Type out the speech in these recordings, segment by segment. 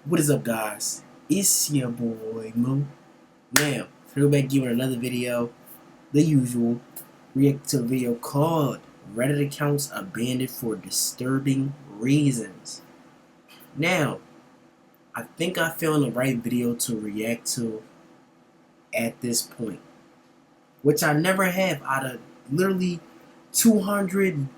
What is up, guys? It's your boy Mo. Now, we're back giving another video, the usual react to a video called Reddit accounts abandoned for disturbing reasons. Now, I think I found the right video to react to at this point, which I never have out of literally 200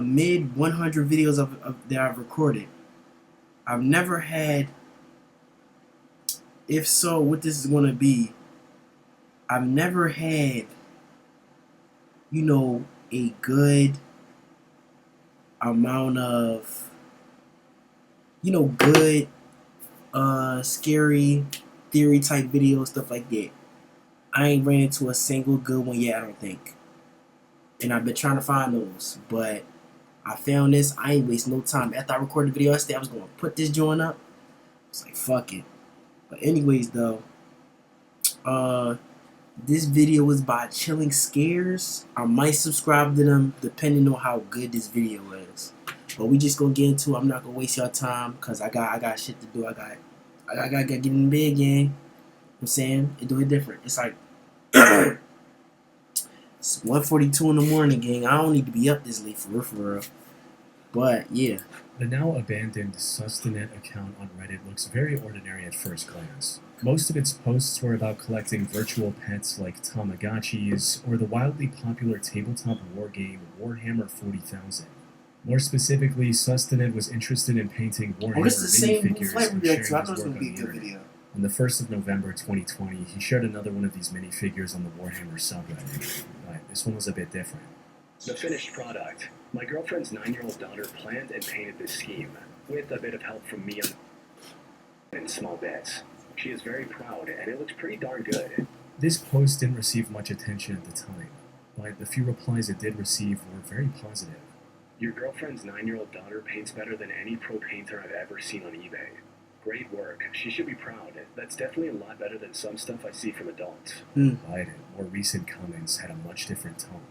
mid 100 videos that I've recorded. I've never had. If so, what this is going to be, I've never had, a good amount of, good, scary theory type videos, stuff like that. I ain't ran into a single good one yet, I don't think. And I've been trying to find those, but I found this. I ain't waste no time. After I recorded the video, I said I was going to put this joint up. It's like, fuck it. But anyways, though, this video is by Chilling Scares. I might subscribe to them depending on how good this video is. But we just gonna get into it. I'm not gonna waste your time because I got shit to do. I gotta get in the bed, gang. You know what I'm saying? And do it different. It's like it's 1:42 in the morning, gang. I don't need to be up this late for real. But yeah. The now abandoned Sustanet account on Reddit looks very ordinary at first glance. Most of its posts were about collecting virtual pets like Tamagotchis or the wildly popular tabletop wargame Warhammer 40,000. More specifically, Sustanet was interested in painting Warhammer minifigures and sharing his work on the internet. On the 1st of November 2020, he shared another one of these minifigures on the Warhammer subreddit. But this one was a bit different. The finished product. My girlfriend's 9-year-old daughter planned and painted this scheme, with a bit of help from me in small bits. She is very proud, and it looks pretty darn good. This post didn't receive much attention at the time, but the few replies it did receive were very positive. Your girlfriend's 9-year-old daughter paints better than any pro painter I've ever seen on eBay. Great work. She should be proud. That's definitely a lot better than some stuff I see from adults. But more recent comments had a much different tone.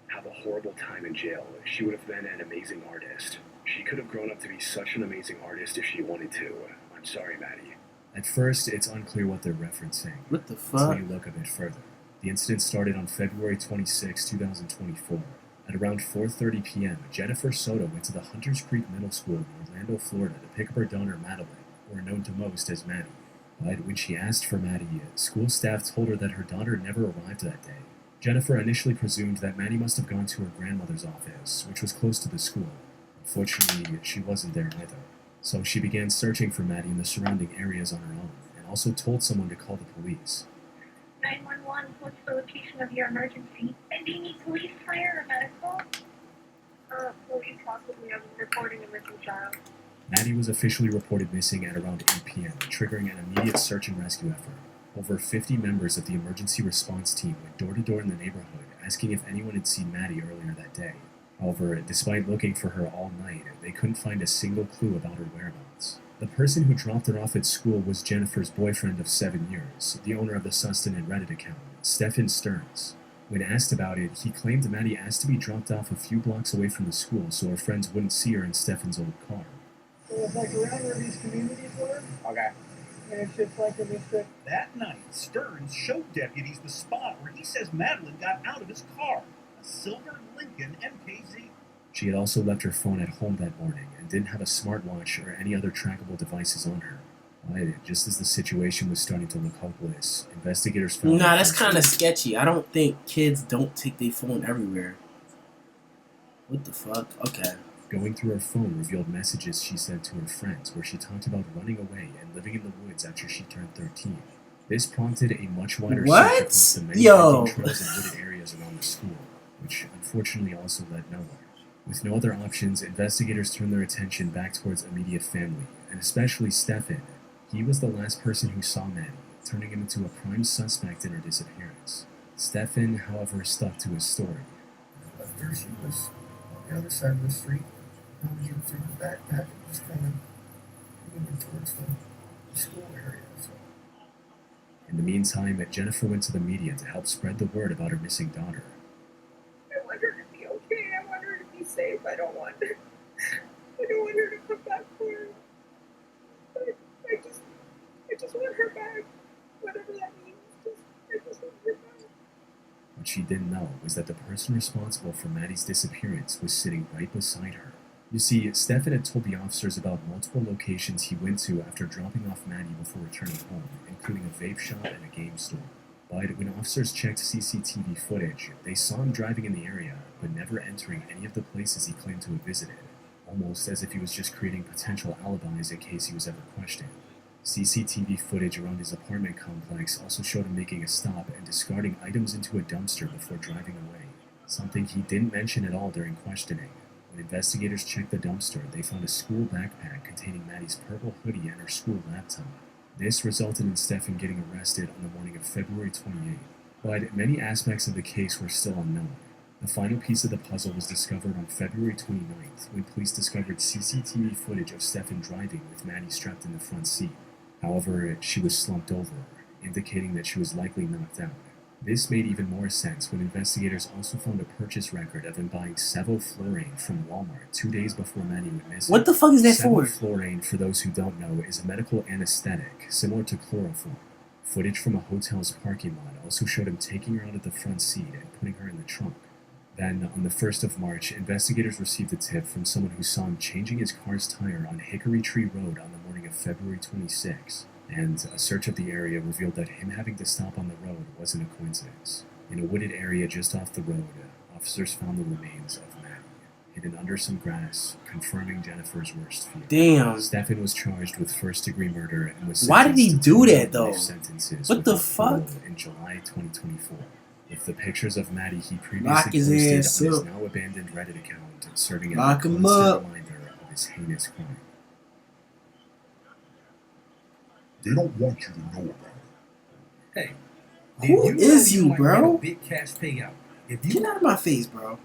Have a horrible time in jail. She would have been an amazing artist. She could have grown up to be such an amazing artist if she wanted to. I'm sorry, Maddie. At first, it's unclear what they're referencing. What the fuck? Until you look a bit further. The incident started on February 26, 2024. At around 4:30 p.m., Jennifer Soto went to the Hunters Creek Middle School in Orlando, Florida to pick up her daughter Madeline, or known to most as Maddie. But when she asked for Maddie, school staff told her that her daughter never arrived that day. Jennifer initially presumed that Maddie must have gone to her grandmother's office, which was close to the school. Unfortunately, she wasn't there either. So she began searching for Maddie in the surrounding areas on her own, and also told someone to call the police. 911, what's the location of your emergency? And do you need police, fire, or medical? Police possibly. I'm reporting a missing child. Maddie was officially reported missing at around 8 p.m., triggering an immediate search and rescue effort. Over 50 members of the emergency response team went door to door in the neighborhood, asking if anyone had seen Maddie earlier that day. However, despite looking for her all night, they couldn't find a single clue about her whereabouts. The person who dropped her off at school was Jennifer's boyfriend of 7 years, the owner of the Sustanet Reddit account, Stephen Stearns. When asked about it, he claimed Maddie asked to be dropped off a few blocks away from the school so her friends wouldn't see her in Stephen's old car. So it's like around where these communities were. Okay. And it's just like in this trip. That night, Stearns showed deputies the spot where he says Madeline got out of his car, a silver Lincoln MKZ. She had also left her phone at home that morning and didn't have a smartwatch or any other trackable devices on her. But just as the situation was starting to look hopeless, investigators found... Nah, that's kind of sketchy. I don't think kids don't take their phone everywhere. What the fuck? Okay. Going through her phone revealed messages she sent to her friends where she talked about running away and living in the woods after she turned 13. This prompted a much wider search across the many hiking trails and wooded areas around the school, which unfortunately also led nowhere. With no other options, investigators turned their attention back towards immediate family, and especially Stephen. He was the last person who saw Maddie, turning him into a prime suspect in her disappearance. Stephen, however, stuck to his story. There she was on the other side of the street. Moving through the backpack and just kind of moving towards the school area. So. In the meantime, Jennifer went to the media to help spread the word about her missing daughter. I want her to be okay. I want her to be safe. I don't want her to come back for her. My her back. Whatever that means. I just want her back. What she didn't know was that the person responsible for Maddie's disappearance was sitting right beside her. You see, Stefan had told the officers about multiple locations he went to after dropping off Maddie before returning home, including a vape shop and a game store. But when officers checked CCTV footage, they saw him driving in the area, but never entering any of the places he claimed to have visited, almost as if he was just creating potential alibis in case he was ever questioned. CCTV footage around his apartment complex also showed him making a stop and discarding items into a dumpster before driving away, something he didn't mention at all during questioning. When investigators checked the dumpster, they found a school backpack containing Maddie's purple hoodie and her school laptop. This resulted in Stefan getting arrested on the morning of February 28th, but many aspects of the case were still unknown. The final piece of the puzzle was discovered on February 29th when police discovered CCTV footage of Stefan driving with Maddie strapped in the front seat. However, she was slumped over, indicating that she was likely knocked out. This made even more sense when investigators also found a purchase record of him buying sevoflurane from Walmart 2 days before Maddie went missing. What the fuck is that for? Sevoflurane, for those who don't know, is a medical anesthetic similar to chloroform. Footage from a hotel's parking lot also showed him taking her out of the front seat and putting her in the trunk. Then, on the 1st of March, investigators received a tip from someone who saw him changing his car's tire on Hickory Tree Road on the morning of February 26, and a search of the area revealed that him having to stop on the road wasn't a coincidence. In a wooded area just off the road, officers found the remains of Maddie, hidden under some grass, confirming Jennifer's worst fear. Damn. Stefan was charged with first-degree murder and was Why did he sentenced to do 2 that, though? life sentences What the without fuck? parole in July 2024. With the pictures of Maddie he previously Lock his posted on ass his up. now abandoned Reddit account, serving as a Lock him constant up. reminder of his heinous crime. They don't want you to know about it. Hey, Who did is know you, might bro? get a big cash payout? If you Get out of my face, bro.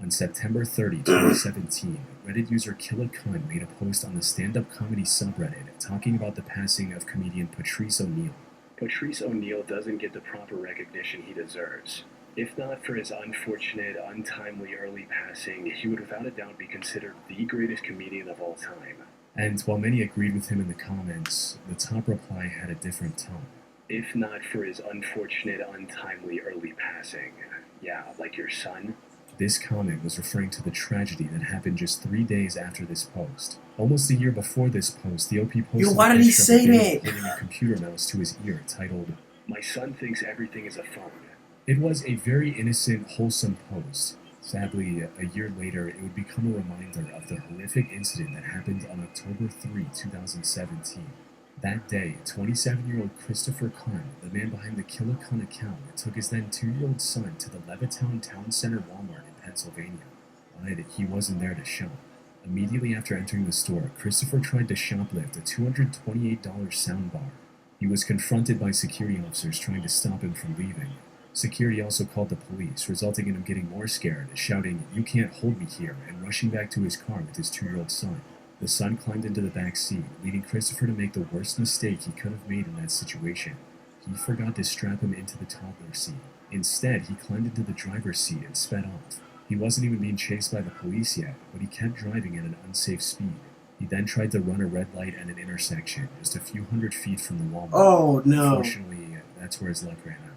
On September 30, 2017, Reddit user Killer Cunt made a post on the stand-up comedy subreddit talking about the passing of comedian Patrice O'Neal. Patrice O'Neal doesn't get the proper recognition he deserves. If not for his unfortunate, untimely early passing, he would without a doubt be considered the greatest comedian of all time. And while many agreed with him in the comments, the top reply had a different tone. If not for his unfortunate, untimely early passing. Yeah, like your son. This comment was referring to the tragedy that happened just 3 days after this post. Almost a year before this post, the OP posted Yo, why a did he picture of say a baby that? holding a computer mouse to his ear titled, My son thinks everything is a phone. It was a very innocent, wholesome post. Sadly, a year later, it would become a reminder of the horrific incident that happened on October 3, 2017. That day, 27-year-old Christopher Kahn, the man behind the Killer Kahn account, took his then 2-year-old son to the Levittown Town Center Walmart in Pennsylvania. But he wasn't there to shop. Immediately after entering the store, Christopher tried to shoplift a $228 soundbar. He was confronted by security officers trying to stop him from leaving. Security also called the police, resulting in him getting more scared, shouting, "You can't hold me here," and rushing back to his car with his 2-year-old son. The son climbed into the back seat, leading Christopher to make the worst mistake he could have made in that situation. He forgot to strap him into the toddler seat. Instead, he climbed into the driver's seat and sped off. He wasn't even being chased by the police yet, but he kept driving at an unsafe speed. He then tried to run a red light at an intersection, just a few hundred feet from the Walmart. Oh, no. Unfortunately, that's where his luck ran out.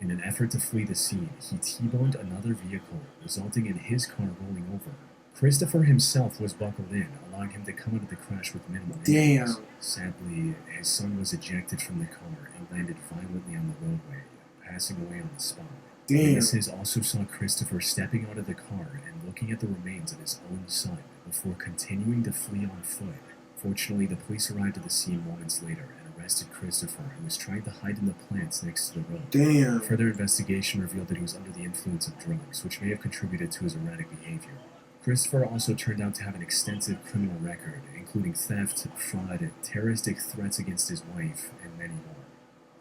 In an effort to flee the scene, he T-boned another vehicle, resulting in his car rolling over. Christopher himself was buckled in, allowing him to come out of the crash with minimal injuries. Damn. Sadly, his son was ejected from the car and landed violently on the roadway, passing away on the spot. Damn. Witnesses also saw Christopher stepping out of the car and looking at the remains of his own son before continuing to flee on foot. Fortunately, the police arrived at the scene moments later and arrested Christopher, who was trying to hide in the plants next to the road. Damn. Further investigation revealed that he was under the influence of drugs, which may have contributed to his erratic behavior. Christopher also turned out to have an extensive criminal record, including theft, fraud, terroristic threats against his wife, and many more.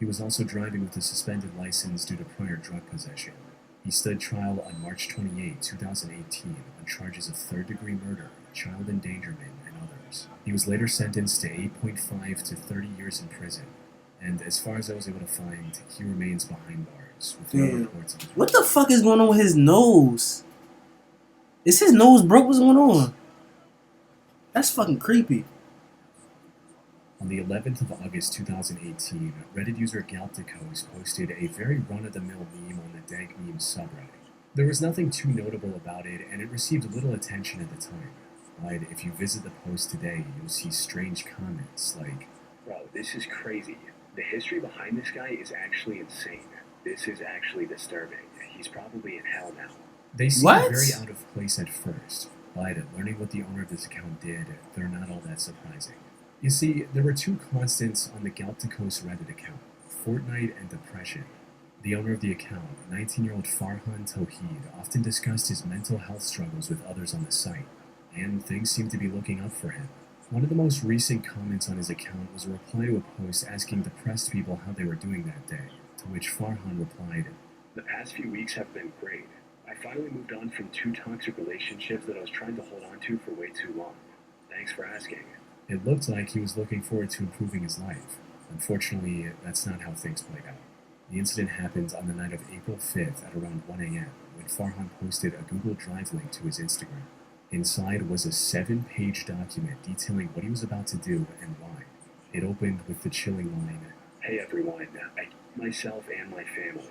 He was also driving with a suspended license due to prior drug possession. He stood trial on March 28, 2018, on charges of third-degree murder, child endangerment, and others. He was later sentenced to 8.5 to 30 years in prison, and as far as I was able to find, he remains behind bars, with no Damn. reports of his What the fuck is going on with his nose? Is his nose broke? What's going on? That's fucking creepy. On the 11th of August 2018, Reddit user Galacticos posted a very run-of-the-mill meme on the Dank Memes subreddit. There was nothing too notable about it, and it received little attention at the time. But if you visit the post today, you'll see strange comments like, Bro, this is crazy. The history behind this guy is actually insane. This is actually disturbing. He's probably in hell now. They seem What? very out of place at first, but learning what the owner of this account did, they're not all that surprising. You see, there were two constants on the Galacticos Reddit account, Fortnite and depression. The owner of the account, 19-year-old Farhan Tawheed, often discussed his mental health struggles with others on the site, and things seemed to be looking up for him. One of the most recent comments on his account was a reply to a post asking depressed people how they were doing that day, to which Farhan replied, The past few weeks have been great. I finally moved on from 2 toxic relationships that I was trying to hold on to for way too long. Thanks for asking. It looked like he was looking forward to improving his life. Unfortunately, that's not how things played out. The incident happened on the night of April 5th at around 1 a.m. when Farhan posted a Google Drive link to his Instagram. Inside was a 7-page document detailing what he was about to do and why. It opened with the chilling line, Hey everyone, I myself and my family.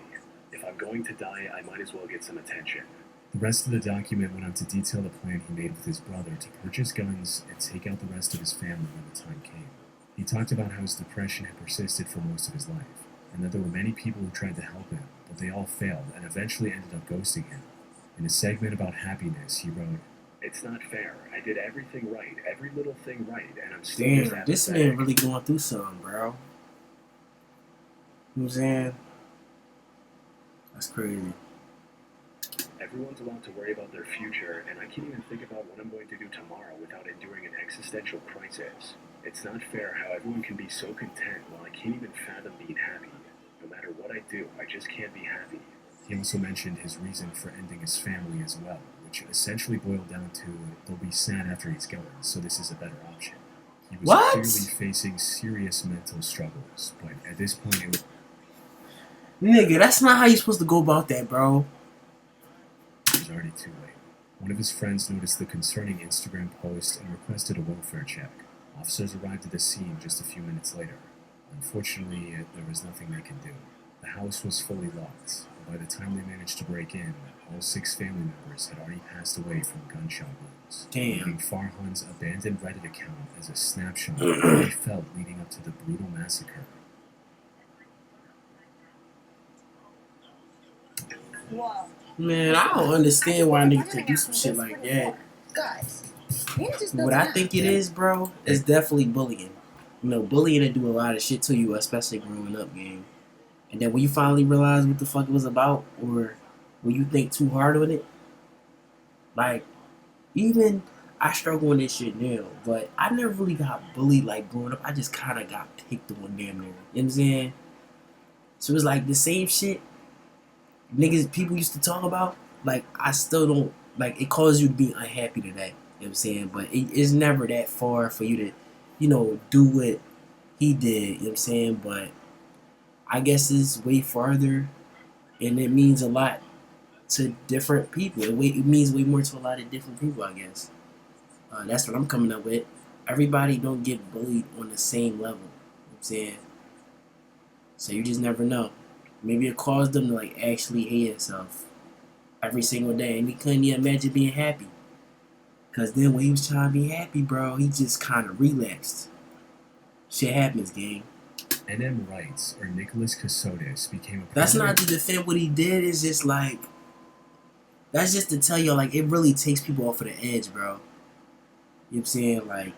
If I'm going to die, I might as well get some attention. The rest of the document went on to detail the plan he made with his brother to purchase guns and take out the rest of his family when the time came. He talked about how his depression had persisted for most of his life, and that there were many people who tried to help him, but they all failed and eventually ended up ghosting him. In a segment about happiness, he wrote, It's not fair. I did everything right, every little thing right, and I'm still just Damn, this apathetic. man really going through something, bro. You know what I'm saying? That's crazy. Everyone's allowed to worry about their future, and I can't even think about what I'm going to do tomorrow without enduring an existential crisis. It's not fair how everyone can be so content while I can't even fathom being happy. No matter what I do, I just can't be happy. He also mentioned his reason for ending his family as well, which essentially boiled down to they'll be sad after he's gone, so this is a better option. He was What? clearly facing serious mental struggles, but at this point it was Nigga, that's not how you supposed to go about that, bro. already too late. One of his friends noticed the concerning Instagram post and requested a welfare check. Officers arrived at the scene just a few minutes later. Unfortunately, there was nothing they could do. The house was fully locked, and by the time they managed to break in, all 6 family members had already passed away from gunshot wounds. Damn. Leaving Farhan's abandoned Reddit account as a snapshot of what he felt leading up to the brutal massacre. Whoa. Man, I don't understand why niggas could do some shit like that. Guys, you just What I think it is, bro, is definitely bullying. You know, bullying will do a lot of shit to you, especially growing up, gang. And then when you finally realize what the fuck it was about, or when you think too hard on it, like, even I struggle with this shit now, but I never really got bullied like growing up. I just kind of got picked on damn near. You know what I'm saying? So it's like the same shit niggas people used to talk about. Like, I still don't, like, it causes you to be unhappy today. You know what I'm saying? But it's never that far for you to, you know, do what he did. You know what I'm saying? But I guess it's way farther, and it means a lot to different people. It means way more to a lot of different people, I guess. That's what I'm coming up with. Everybody don't get bullied on the same level. You know what I'm saying? So you just never know. Maybe it caused them to, like, actually hate himself every single day, and he couldn't even imagine being happy. Cause then when he was trying to be happy, bro, he just kind of relaxed. Shit happens, gang. NM Wrights, or Nicholas Casotis, became a That's not prominent- to defend what he did. It's just like, that's just to tell you, like, it really takes people off of the edge, bro. You know what I'm saying? Like,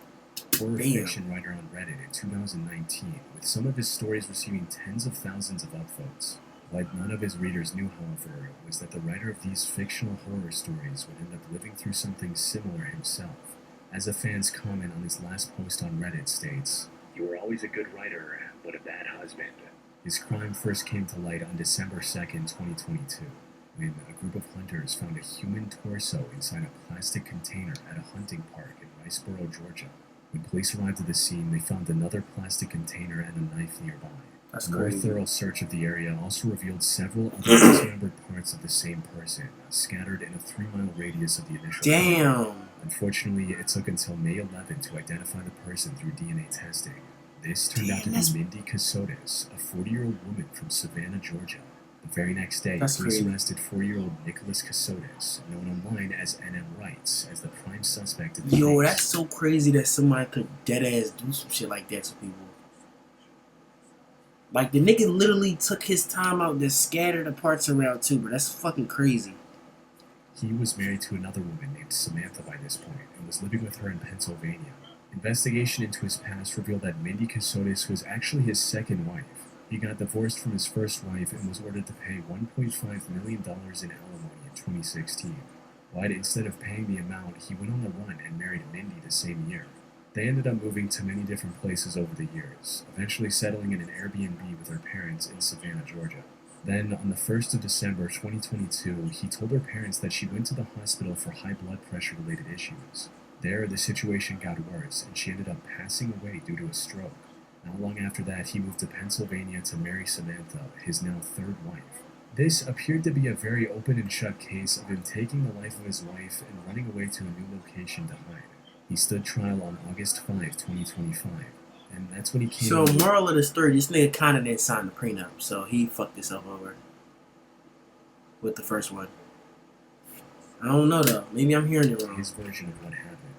horror damn. fiction writer on Reddit in 2019, with some of his stories receiving tens of thousands of upvotes. What none of his readers knew, however, was that the writer of these fictional horror stories would end up living through something similar himself. As a fan's comment on his last post on Reddit states, You were always a good writer, but a bad husband. his crime first came to light on December 2nd, 2022, when a group of hunters found a human torso inside a plastic container at a hunting park in Riceboro, Georgia. When police arrived at the scene, they found another plastic container and a knife nearby. that's A more crazy. thorough search of the area also revealed several other dismembered parts of the same person, scattered in a 3-mile radius of the initial crime. Damn. Unfortunately, it took until May 11 to identify the person through DNA testing. This turned out to Damn, be Mindy Casotis, a 40-year-old woman from Savannah, Georgia. The very next day, That's police crazy. arrested 4-year-old Nicholas Casotis, known online as NM Wrights, as the prime suspect in the Yo, case. that's so crazy that somebody could dead-ass do some shit like that to people. Like, the nigga literally took his time out to scatter the parts around too, but that's fucking crazy. He was married to another woman named Samantha by this point and was living with her in Pennsylvania. Investigation into his past revealed that Mindy Casotis was actually his second wife. He got divorced from his first wife and was ordered to pay $1.5 million in alimony in 2016. But instead of paying the amount, he went on the run and married Mindy the same year. They ended up moving to many different places over the years, eventually settling in an Airbnb with her parents in Savannah, Georgia. Then, on the 1st of December 2022, he told her parents that she went to the hospital for high blood pressure related issues. There, the situation got worse, and she ended up passing away due to a stroke. Not long after that, he moved to Pennsylvania to marry Samantha, his now third wife. This appeared to be a very open and shut case of him taking the life of his wife and running away to a new location to hide. He stood trial on August 5, 2025, and that's when he came So, out with- moral of the story, this nigga kinda didn't sign the prenup, so he fucked himself over with the first one. I don't know though. Maybe I'm hearing it wrong. his version of what happened,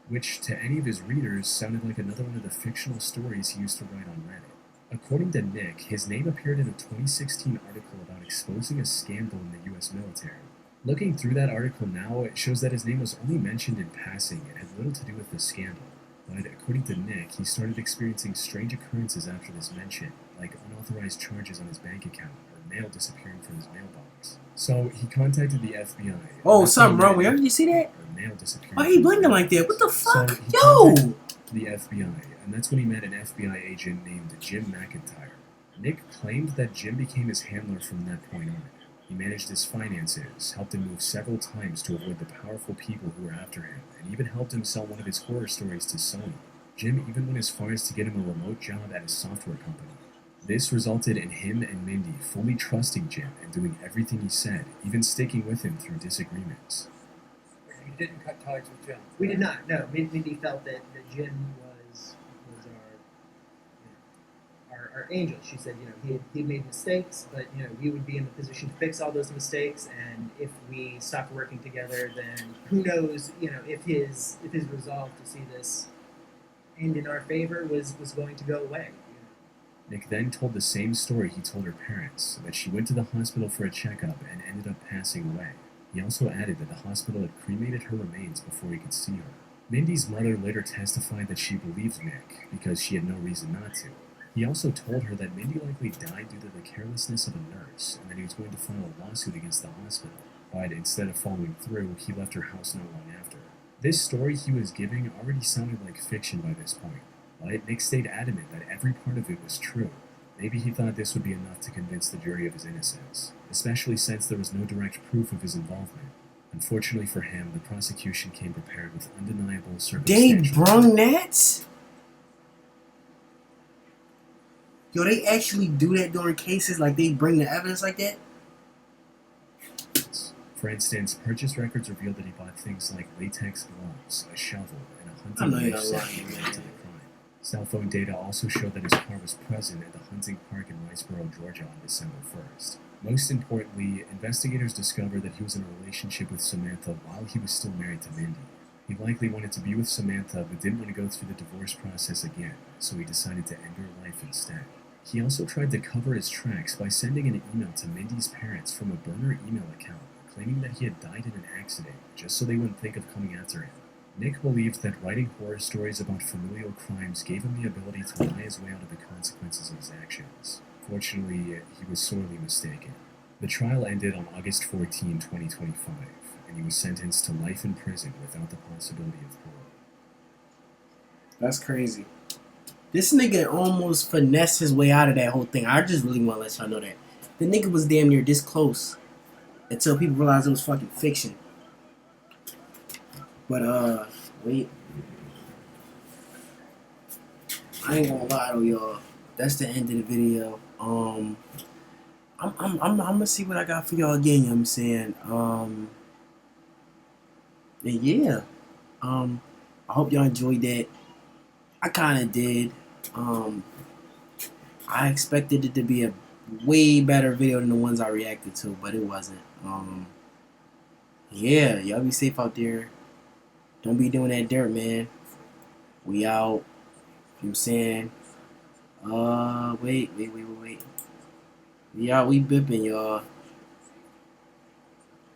which to any of his readers sounded like another one of the fictional stories he used to write on Reddit. According to Nick, his name appeared in a 2016 article about exposing a scandal in the US military. Looking through that article now, it shows that his name was only mentioned in passing and had little to do with the scandal. But according to Nick, he started experiencing strange occurrences after this mention, like unauthorized charges on his bank account or mail disappearing from his mailbox. So he contacted the FBI. Oh, something wrong with him? Did you see that? Or mail disappearing. Why he from his blinking like that? mailbox. What the fuck? So he Yo! contacted the FBI, and that's when he met an FBI agent named Jim McIntyre. Nick claimed that Jim became his handler from that point on. He managed his finances, helped him move several times to avoid the powerful people who were after him, and even helped him sell one of his horror stories to Sony. Jim even went as far as to get him a remote job at a software company. This resulted in him and Mindy fully trusting Jim and doing everything he said, even sticking with him through disagreements. You didn't cut ties with Jim. We did not. No, Mindy felt that Jim was our angel. She said, he made mistakes, but we would be in the position to fix all those mistakes. And if we stopped working together, then who knows, if his resolve to see this end in our favor was going to go away. Nick then told the same story he told her parents, that she went to the hospital for a checkup and ended up passing away. He also added that the hospital had cremated her remains before he could see her. Mindy's mother later testified that she believed Nick because she had no reason not to. He also told her that Mindy likely died due to the carelessness of a nurse and that he was going to file a lawsuit against the hospital, but instead of following through, he left her house not long after. This story he was giving already sounded like fiction by this point, but Nick stayed adamant that every part of it was true. Maybe he thought this would be enough to convince the jury of his innocence, especially since there was no direct proof of his involvement. Unfortunately for him, the prosecution came prepared with undeniable They circumstantial brung that? Yo, they actually do that during cases? Like, they bring the evidence like that? evidence. For instance, purchase records revealed that he bought things like latex gloves, a shovel, and a I hunting know you're knife set lying, related man. to the crime. Cell phone data also showed that his car was present at the hunting park in Riceboro, Georgia on December 1st. Most importantly, investigators discovered that he was in a relationship with Samantha while he was still married to Mindy. He likely wanted to be with Samantha but didn't want to go through the divorce process again, so he decided to end her life instead. He also tried to cover his tracks by sending an email to Mindy's parents from a burner email account, claiming that he had died in an accident, just so they wouldn't think of coming after him. Nick believed that writing horror stories about familial crimes gave him the ability to lie his way out of the consequences of his actions. Fortunately, he was sorely mistaken. The trial ended on August 14, 2025, and he was sentenced to life in prison without the possibility of parole. That's crazy. This nigga almost finessed his way out of that whole thing. I just really want to let y'all know that. The nigga was damn near this close until people realized it was fucking fiction. But, wait. I ain't gonna lie to y'all. That's the end of the video. I'm gonna see what I got for y'all again, you know what I'm saying? And yeah. I hope y'all enjoyed that. I kinda did. I expected it to be a way better video than the ones I reacted to, but it wasn't. Yeah, y'all be safe out there. Don't be doing that dirt, man. We out. You know what I'm saying? Wait. We out. We bipping, y'all.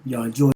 Y'all enjoy.